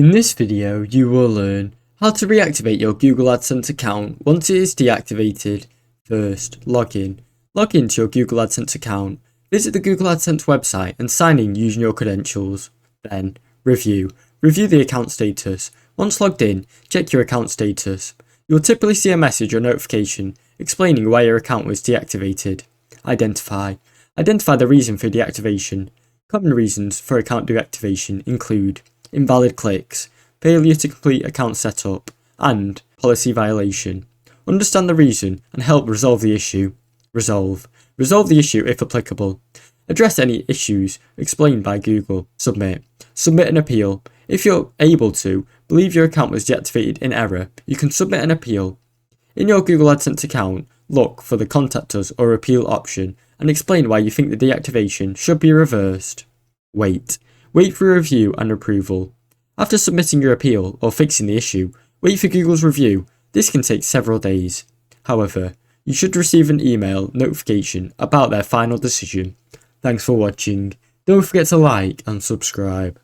In this video, you will learn how to reactivate your Google AdSense account once it is deactivated. First, log in. Log into your Google AdSense account, visit the Google AdSense website and sign in using your credentials. Then, review. Review the account status. Once logged in, check your account status. You will typically see a message or notification explaining why your account was deactivated. Identify. Identify the reason for deactivation. Common reasons for account deactivation include invalid clicks, failure to complete account setup, and policy violation. Understand the reason and help resolve the issue. Resolve. Resolve the issue if applicable. Address any issues explained by Google. Submit. Submit an appeal. If you're able to believe your account was deactivated in error, you can submit an appeal. In your Google AdSense account, look for the Contact Us or Appeal option and explain why you think the deactivation should be reversed. Wait. Wait for a review and approval. After submitting your appeal or fixing the issue, wait for Google's review. This can take several days. However, you should receive an email notification about their final decision. Thanks for watching. Don't forget to like and subscribe.